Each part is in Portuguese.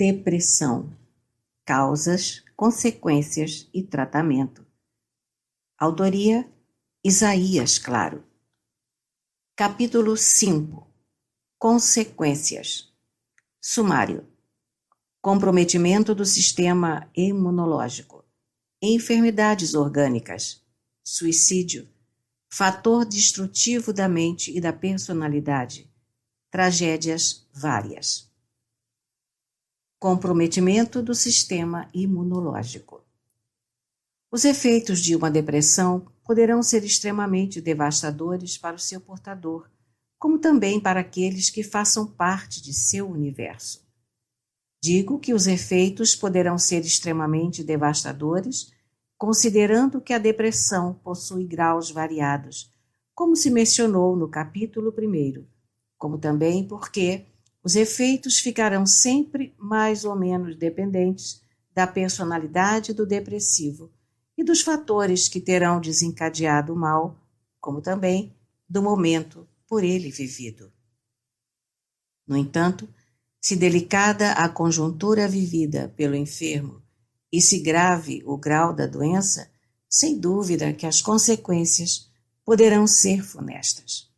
Depressão, causas, consequências e tratamento. Autoria: Isaías Claro. Capítulo 5. Consequências. Sumário: comprometimento do sistema imunológico, enfermidades orgânicas, suicídio, fator destrutivo da mente e da personalidade, tragédias várias. Comprometimento do sistema imunológico. Os efeitos de uma depressão poderão ser extremamente devastadores para o seu portador, como também para aqueles que façam parte de seu universo. Digo que os efeitos poderão ser extremamente devastadores, considerando que a depressão possui graus variados, como se mencionou no capítulo 1, como também porque os efeitos ficarão sempre mais ou menos dependentes da personalidade do depressivo e dos fatores que terão desencadeado o mal, como também do momento por ele vivido. No entanto, se delicada a conjuntura vivida pelo enfermo e se grave o grau da doença, sem dúvida que as consequências poderão ser funestas.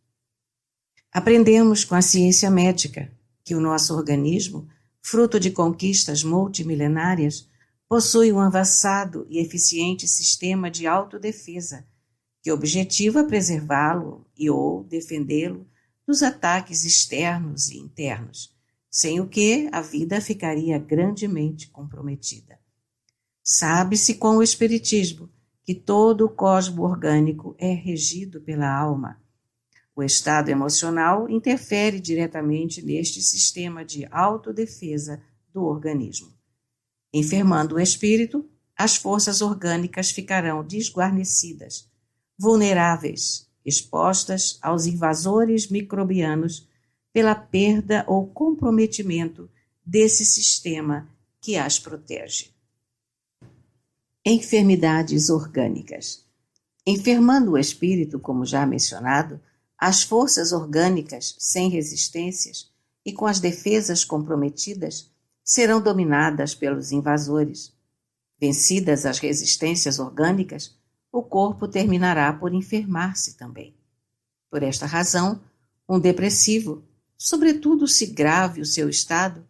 Aprendemos com a ciência médica que o nosso organismo, fruto de conquistas multimilenárias, possui um avançado e eficiente sistema de autodefesa, que objetiva preservá-lo e ou defendê-lo dos ataques externos e internos, sem o que a vida ficaria grandemente comprometida. Sabe-se com o Espiritismo que todo o cosmo orgânico é regido pela alma. O estado emocional interfere diretamente neste sistema de autodefesa do organismo. Enfermando o espírito, as forças orgânicas ficarão desguarnecidas, vulneráveis, expostas aos invasores microbianos pela perda ou comprometimento desse sistema que as protege. Enfermidades orgânicas. Enfermando o espírito, como já mencionado, as forças orgânicas sem resistências e com as defesas comprometidas serão dominadas pelos invasores. Vencidas as resistências orgânicas, o corpo terminará por enfermar-se também. Por esta razão, um depressivo, sobretudo se grave o seu estado,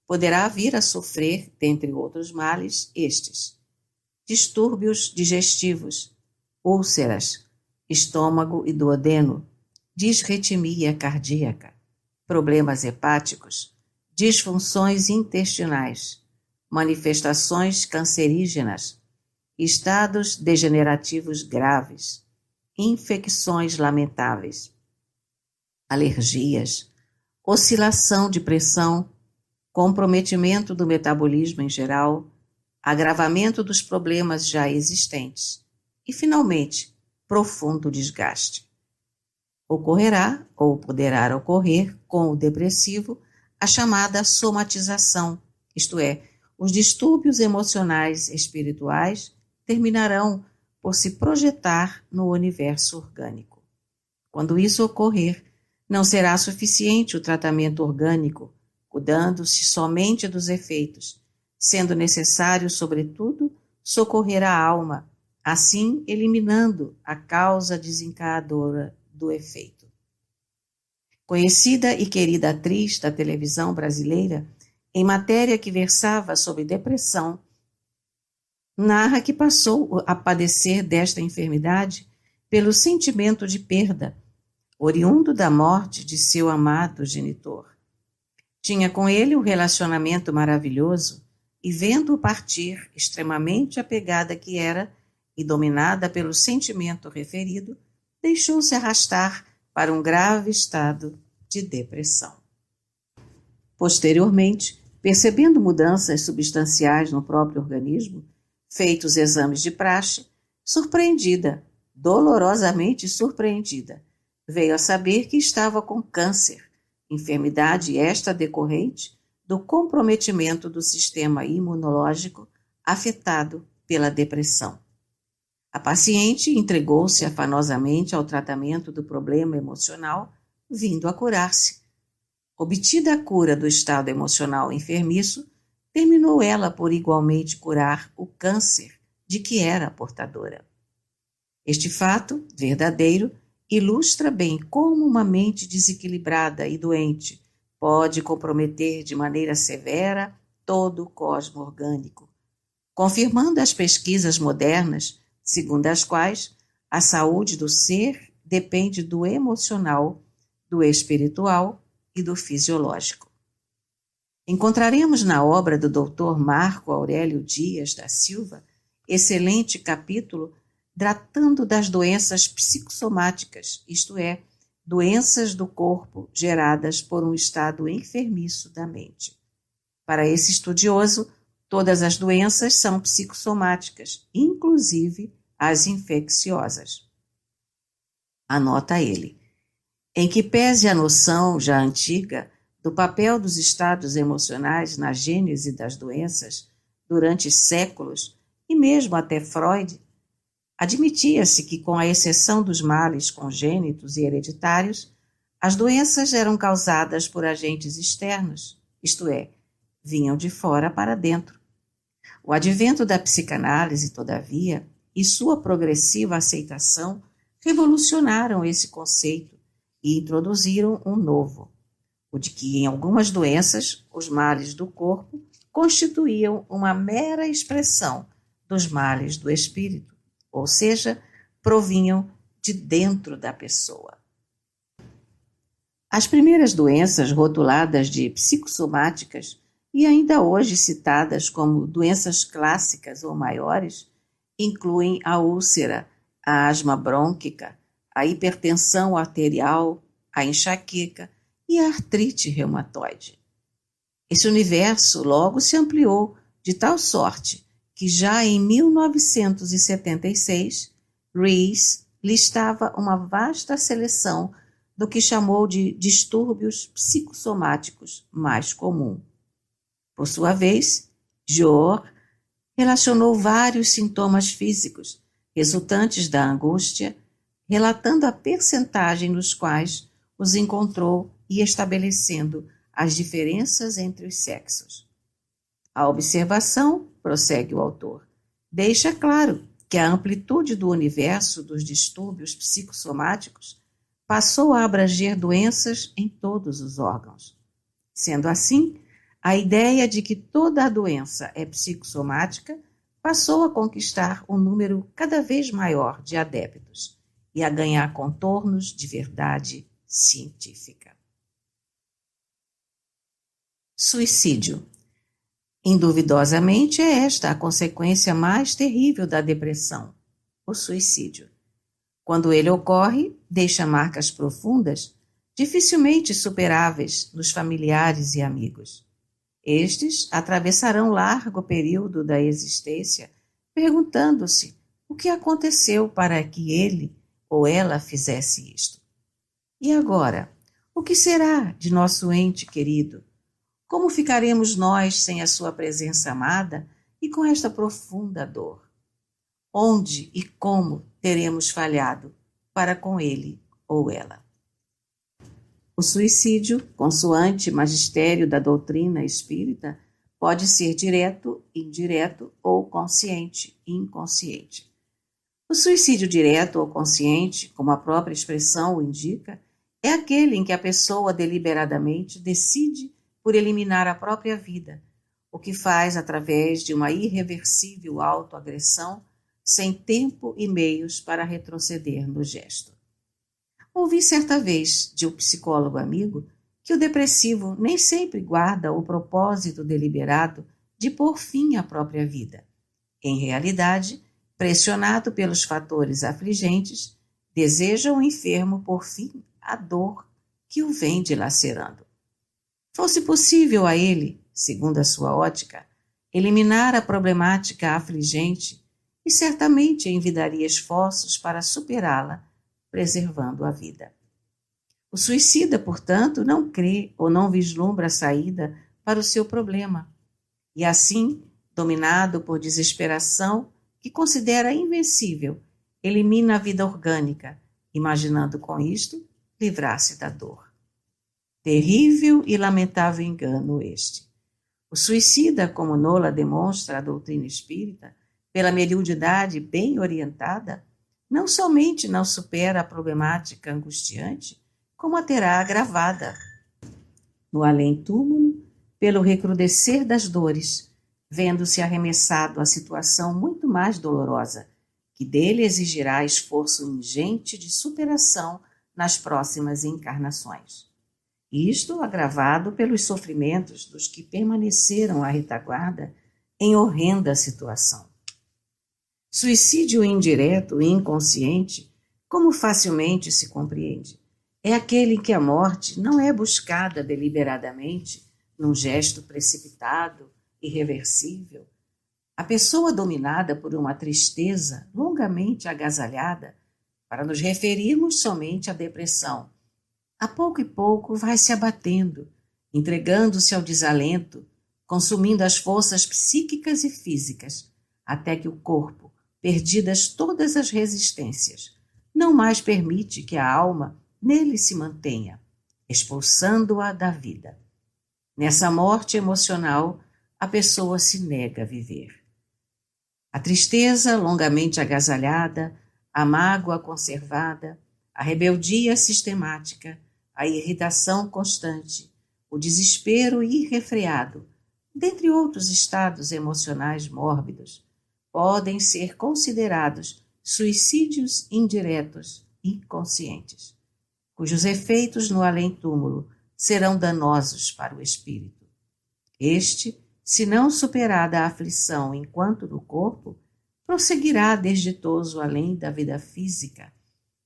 poderá vir a sofrer, dentre outros males, estes: distúrbios digestivos, úlceras, estômago e duodeno, disritmia cardíaca, problemas hepáticos, disfunções intestinais, manifestações cancerígenas, estados degenerativos graves, infecções lamentáveis, alergias, oscilação de pressão, comprometimento do metabolismo em geral, agravamento dos problemas já existentes e, finalmente, profundo desgaste. Ocorrerá, ou poderá ocorrer, com o depressivo, a chamada somatização, isto é, os distúrbios emocionais espirituais terminarão por se projetar no universo orgânico. Quando isso ocorrer, não será suficiente o tratamento orgânico, cuidando-se somente dos efeitos, sendo necessário, sobretudo, socorrer a alma, assim eliminando a causa desencadeadora do efeito. Conhecida e querida atriz da televisão brasileira, em matéria que versava sobre depressão, narra que passou a padecer desta enfermidade pelo sentimento de perda, oriundo da morte de seu amado genitor. Tinha com ele um relacionamento maravilhoso e, vendo-o partir, extremamente apegada que era e dominada pelo sentimento referido, deixou-se arrastar para um grave estado de depressão. Posteriormente, percebendo mudanças substanciais no próprio organismo, feitos exames de praxe, surpreendida, dolorosamente surpreendida, veio a saber que estava com câncer, enfermidade esta decorrente do comprometimento do sistema imunológico afetado pela depressão. A paciente entregou-se afanosamente ao tratamento do problema emocional, vindo a curar-se. Obtida a cura do estado emocional enfermiço, terminou ela por igualmente curar o câncer de que era portadora. Este fato, verdadeiro, ilustra bem como uma mente desequilibrada e doente pode comprometer de maneira severa todo o cosmo orgânico, confirmando as pesquisas modernas, segundo as quais a saúde do ser depende do emocional, do espiritual e do fisiológico. Encontraremos na obra do Dr. Marco Aurélio Dias da Silva excelente capítulo tratando das doenças psicossomáticas, isto é, doenças do corpo geradas por um estado enfermiço da mente. Para esse estudioso, todas as doenças são psicossomáticas, inclusive as infecciosas. Anota ele. Em que pese a noção já antiga do papel dos estados emocionais na gênese das doenças durante séculos, e mesmo até Freud, admitia-se que, com a exceção dos males congênitos e hereditários, as doenças eram causadas por agentes externos, isto é, vinham de fora para dentro. O advento da psicanálise, todavia, e sua progressiva aceitação revolucionaram esse conceito e introduziram um novo, o de que, em algumas doenças, os males do corpo constituíam uma mera expressão dos males do espírito, ou seja, provinham de dentro da pessoa. As primeiras doenças rotuladas de psicossomáticas e ainda hoje citadas como doenças clássicas ou maiores incluem a úlcera, a asma brônquica, a hipertensão arterial, a enxaqueca e a artrite reumatoide. Esse universo logo se ampliou de tal sorte que já em 1976, Rees listava uma vasta seleção do que chamou de distúrbios psicossomáticos mais comum. Por sua vez, Joer relacionou vários sintomas físicos resultantes da angústia, relatando a percentagem nos quais os encontrou e estabelecendo as diferenças entre os sexos. A observação, prossegue o autor, deixa claro que a amplitude do universo dos distúrbios psicossomáticos passou a abranger doenças em todos os órgãos. Sendo assim, a ideia de que toda a doença é psicossomática passou a conquistar um número cada vez maior de adeptos e a ganhar contornos de verdade científica. Suicídio. Induvidosamente é esta a consequência mais terrível da depressão, o suicídio. Quando ele ocorre, deixa marcas profundas, dificilmente superáveis nos familiares e amigos. Estes atravessarão largo período da existência perguntando-se o que aconteceu para que ele ou ela fizesse isto. E agora, o que será de nosso ente querido? Como ficaremos nós sem a sua presença amada e com esta profunda dor? Onde e como teremos falhado para com ele ou ela? O suicídio, consoante magistério da doutrina espírita, pode ser direto, indireto ou consciente, inconsciente. O suicídio direto ou consciente, como a própria expressão o indica, é aquele em que a pessoa deliberadamente decide por eliminar a própria vida, o que faz através de uma irreversível autoagressão, sem tempo e meios para retroceder no gesto. Ouvi certa vez de um psicólogo amigo que o depressivo nem sempre guarda o propósito deliberado de pôr fim à própria vida. Em realidade, pressionado pelos fatores afligentes, deseja o enfermo pôr fim à dor que o vem dilacerando. Fosse possível a ele, segundo a sua ótica, eliminar a problemática afligente e certamente envidaria esforços para superá-la, preservando a vida. O suicida, portanto, não crê ou não vislumbra saída para o seu problema e, assim, dominado por desesperação que considera invencível, elimina a vida orgânica, imaginando com isto livrar-se da dor. Terrível e lamentável engano este. O suicida, como nola demonstra a doutrina espírita, pela mediunidade bem orientada, não somente não supera a problemática angustiante, como a terá agravada. No além-túmulo, pelo recrudescer das dores, vendo-se arremessado a situação muito mais dolorosa, que dele exigirá esforço ingente de superação nas próximas encarnações. Isto agravado pelos sofrimentos dos que permaneceram à retaguarda em horrenda situação. Suicídio indireto e inconsciente, como facilmente se compreende, é aquele em que a morte não é buscada deliberadamente, num gesto precipitado, irreversível. A pessoa dominada por uma tristeza longamente agasalhada, para nos referirmos somente à depressão, a pouco e pouco vai se abatendo, entregando-se ao desalento, consumindo as forças psíquicas e físicas, até que o corpo, perdidas todas as resistências, não mais permite que a alma nele se mantenha, expulsando-a da vida. Nessa morte emocional, a pessoa se nega a viver. A tristeza longamente agasalhada, a mágoa conservada, a rebeldia sistemática, a irritação constante, o desespero irrefreado, dentre outros estados emocionais mórbidos, podem ser considerados suicídios indiretos inconscientes, cujos efeitos no além-túmulo serão danosos para o espírito. Este, se não superada a aflição enquanto no corpo, prosseguirá desditoso além da vida física,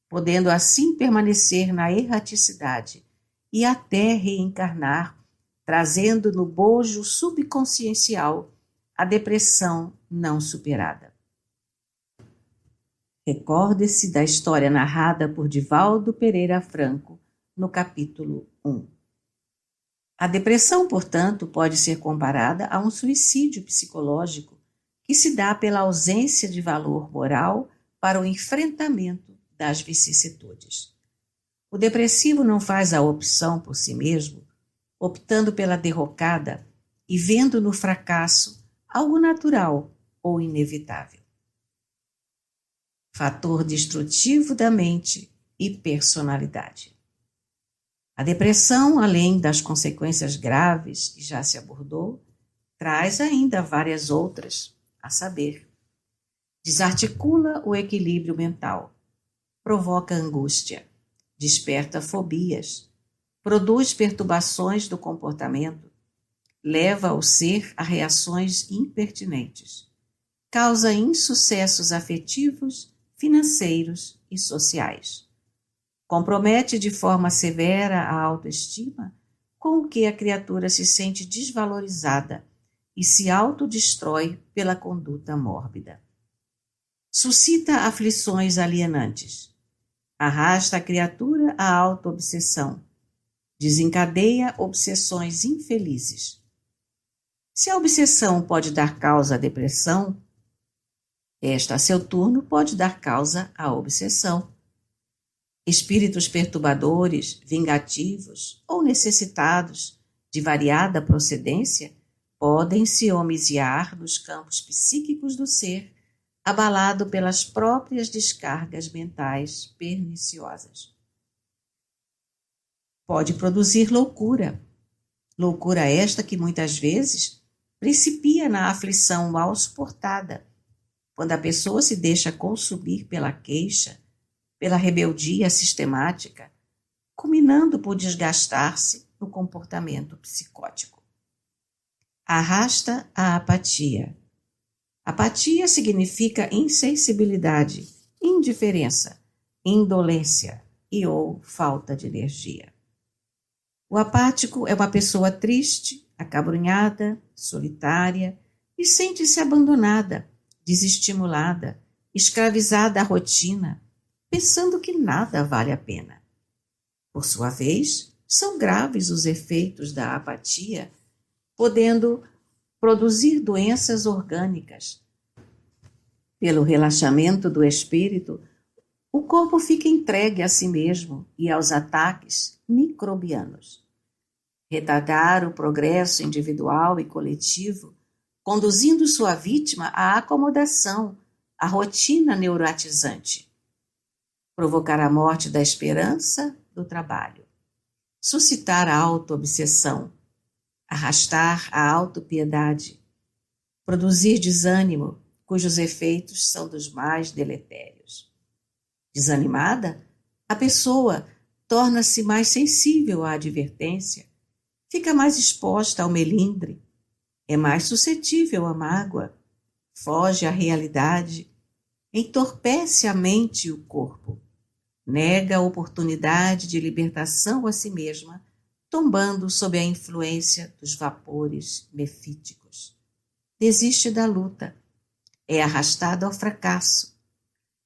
podendo assim permanecer na erraticidade e até reencarnar, trazendo no bojo subconsciencial a depressão não superada. Recorde-se da história narrada por Divaldo Pereira Franco, no capítulo 1. A depressão, portanto, pode ser comparada a um suicídio psicológico que se dá pela ausência de valor moral para o enfrentamento das vicissitudes. O depressivo não faz a opção por si mesmo, optando pela derrocada e vendo no fracasso algo natural ou inevitável. Fator destrutivo da mente e personalidade. A depressão, além das consequências graves que já se abordou, traz ainda várias outras, a saber, desarticula o equilíbrio mental, provoca angústia, desperta fobias, produz perturbações do comportamento, leva o ser a reações impertinentes, causa insucessos afetivos, financeiros e sociais. Compromete de forma severa a autoestima, com o que a criatura se sente desvalorizada e se autodestrói pela conduta mórbida. Suscita aflições alienantes, arrasta a criatura à autoobsessão, desencadeia obsessões infelizes. Se a obsessão pode dar causa à depressão, esta, a seu turno, pode dar causa à obsessão. Espíritos perturbadores, vingativos ou necessitados de variada procedência podem se homiziar nos campos psíquicos do ser, abalado pelas próprias descargas mentais perniciosas. Pode produzir loucura, loucura esta que muitas vezes principia na aflição mal suportada, quando a pessoa se deixa consumir pela queixa, pela rebeldia sistemática, culminando por desgastar-se no comportamento psicótico. Arrasta a apatia. Apatia significa insensibilidade, indiferença, indolência e ou falta de energia. O apático é uma pessoa triste, acabrunhada, solitária e sente-se abandonada, desestimulada, escravizada à rotina, pensando que nada vale a pena. Por sua vez, são graves os efeitos da apatia, podendo produzir doenças orgânicas. Pelo relaxamento do espírito, o corpo fica entregue a si mesmo e aos ataques microbianos. retardar o progresso individual e coletivo, conduzindo sua vítima à acomodação, à rotina neurotizante, provocar a morte da esperança do trabalho, suscitar a autoobsessão, arrastar a autopiedade, produzir desânimo, cujos efeitos são dos mais deletérios. Desanimada, a pessoa torna-se mais sensível à advertência, fica mais exposta ao melindre, é mais suscetível à mágoa, foge à realidade, entorpece a mente e o corpo, nega a oportunidade de libertação a si mesma, tombando sob a influência dos vapores mefíticos. Desiste da luta, é arrastada ao fracasso,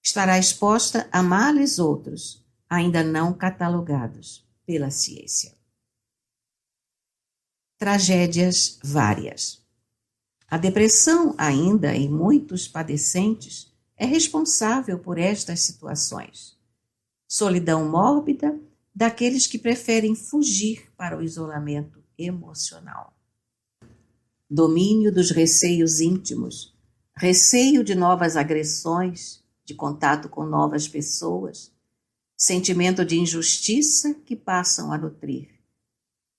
estará exposta a males outros, ainda não catalogados pela ciência. Tragédias várias. A depressão, ainda em muitos padecentes, é responsável por estas situações. Solidão mórbida daqueles que preferem fugir para o isolamento emocional. Domínio dos receios íntimos, receio de novas agressões, de contato com novas pessoas, sentimento de injustiça que passam a nutrir.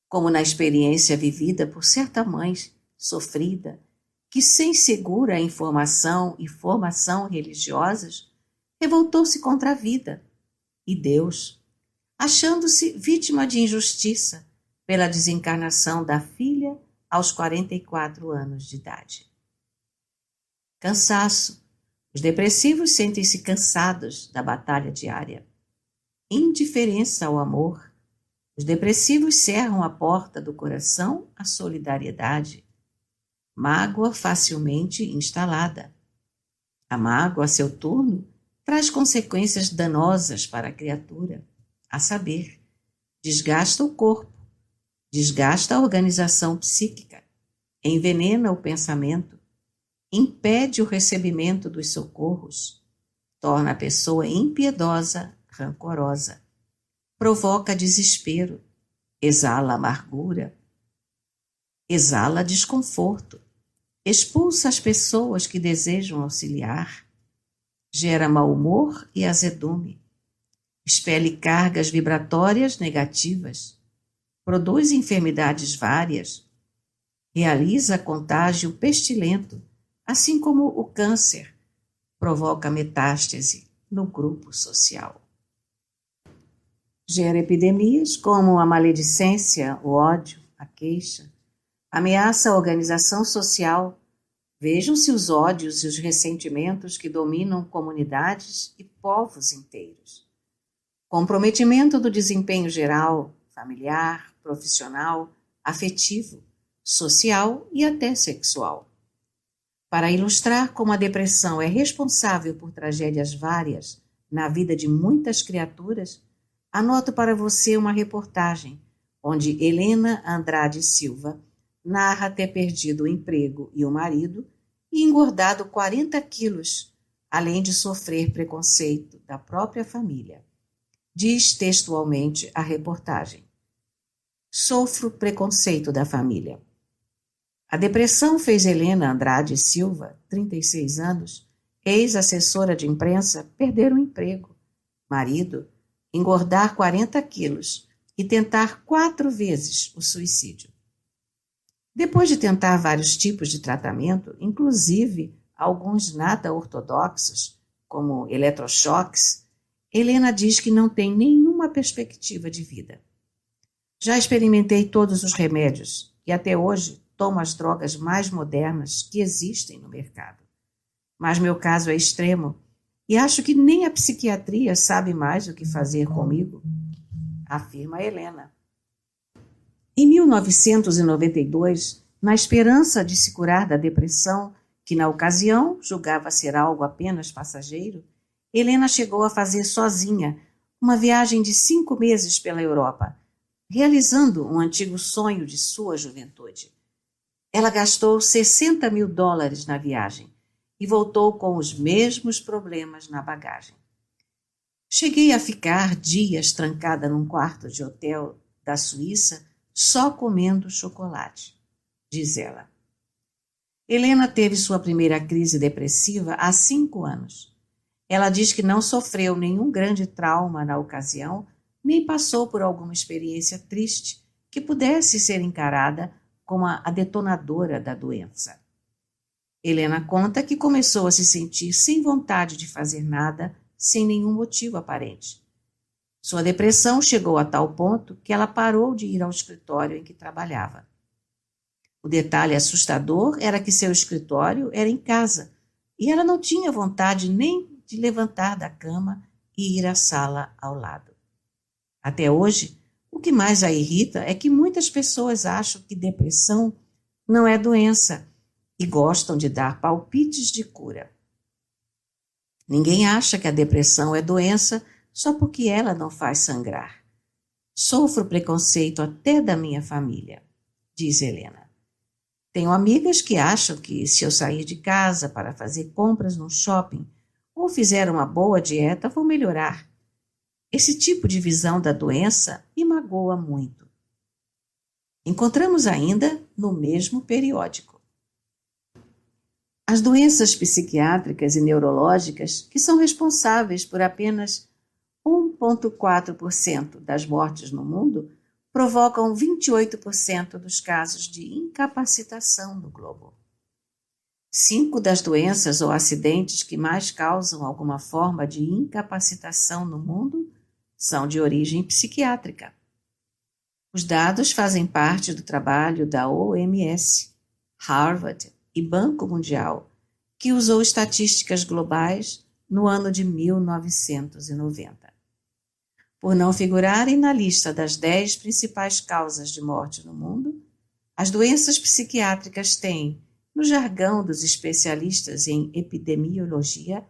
Como na experiência vivida por certa mãe sofrida, que sem segura informação e formação religiosas, revoltou-se contra a vida e Deus, achando-se vítima de injustiça pela desencarnação da filha aos 44 anos de idade. Cansaço. Os depressivos sentem-se cansados da batalha diária. Indiferença ao amor. Os depressivos cerram a porta do coração à solidariedade. Mágoa facilmente instalada. A mágoa, a seu turno, traz consequências danosas para a criatura, a saber, desgasta o corpo, desgasta a organização psíquica, envenena o pensamento, impede o recebimento dos socorros, torna a pessoa impiedosa, rancorosa, provoca desespero, exala amargura, exala desconforto, expulsa as pessoas que desejam auxiliar, gera mau humor e azedume, expele cargas vibratórias negativas, produz enfermidades várias, realiza contágio pestilento, assim como o câncer provoca metástase no grupo social. Gera epidemias como a maledicência, o ódio, a queixa, ameaça a organização social. Vejam-se os ódios e os ressentimentos que dominam comunidades e povos inteiros. Comprometimento do desempenho geral, familiar, profissional, afetivo, social e até sexual. Para ilustrar como a depressão é responsável por tragédias várias na vida de muitas criaturas, anoto para você uma reportagem onde Helena Andrade Silva narra ter perdido o emprego e o marido e engordado 40 quilos, além de sofrer preconceito da própria família. Diz textualmente a reportagem: sofro preconceito da família. A depressão fez Helena Andrade Silva, 36 anos, ex-assessora de imprensa, perder o emprego, marido, engordar 40 quilos e tentar 4 vezes o suicídio. Depois de tentar vários tipos de tratamento, inclusive alguns nada ortodoxos, como eletrochoques, Helena diz que não tem nenhuma perspectiva de vida. Já experimentei todos os remédios e até hoje tomo as drogas mais modernas que existem no mercado. Mas meu caso é extremo e acho que nem a psiquiatria sabe mais o que fazer comigo, afirma Helena. Em 1992, na esperança de se curar da depressão, que na ocasião julgava ser algo apenas passageiro, Helena chegou a fazer sozinha uma viagem de 5 meses pela Europa, realizando um antigo sonho de sua juventude. Ela gastou $60 mil na viagem e voltou com os mesmos problemas na bagagem. Cheguei a ficar dias trancada num quarto de hotel da Suíça só comendo chocolate, diz ela. Helena teve sua primeira crise depressiva há 5 anos. Ela diz que não sofreu nenhum grande trauma na ocasião, nem passou por alguma experiência triste que pudesse ser encarada como a detonadora da doença. Helena conta que começou a se sentir sem vontade de fazer nada, sem nenhum motivo aparente. Sua depressão chegou a tal ponto que ela parou de ir ao escritório em que trabalhava. O detalhe assustador era que seu escritório era em casa e ela não tinha vontade nem de levantar da cama e ir à sala ao lado. Até hoje, o que mais a irrita é que muitas pessoas acham que depressão não é doença e gostam de dar palpites de cura. Ninguém acha que a depressão é doença só porque ela não faz sangrar. Sofro preconceito até da minha família, diz Helena. Tenho amigas que acham que se eu sair de casa para fazer compras no shopping ou fizer uma boa dieta, vou melhorar. Esse tipo de visão da doença me magoa muito. Encontramos ainda no mesmo periódico. As doenças psiquiátricas e neurológicas, que são responsáveis por apenas 1,4% das mortes no mundo, provocam 28% dos casos de incapacitação no globo. 5 das doenças ou acidentes que mais causam alguma forma de incapacitação no mundo são de origem psiquiátrica. Os dados fazem parte do trabalho da OMS, Harvard e Banco Mundial, que usou estatísticas globais no ano de 1990. Por não figurarem na lista das 10 principais causas de morte no mundo, as doenças psiquiátricas têm, no jargão dos especialistas em epidemiologia,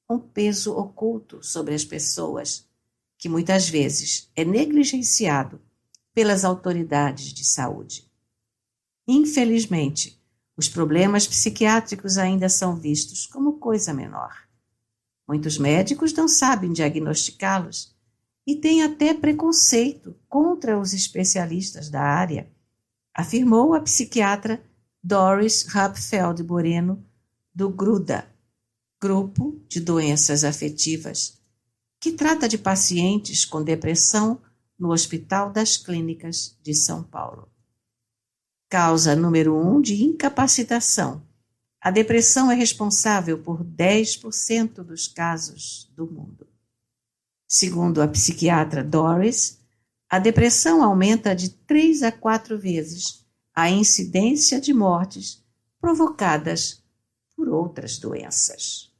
um peso oculto sobre as pessoas, que muitas vezes é negligenciado pelas autoridades de saúde. Infelizmente, os problemas psiquiátricos ainda são vistos como coisa menor. Muitos médicos não sabem diagnosticá-los e têm até preconceito contra os especialistas da área, afirmou a psiquiatra Doris Hupfeld Moreno, do GRUDA, Grupo de Doenças Afetivas, que trata de pacientes com depressão no Hospital das Clínicas de São Paulo. Causa número 1 de incapacitação. A depressão é responsável por 10% dos casos do mundo. Segundo a psiquiatra Doris, a depressão aumenta de 3 a 4 vezes a incidência de mortes provocadas por outras doenças.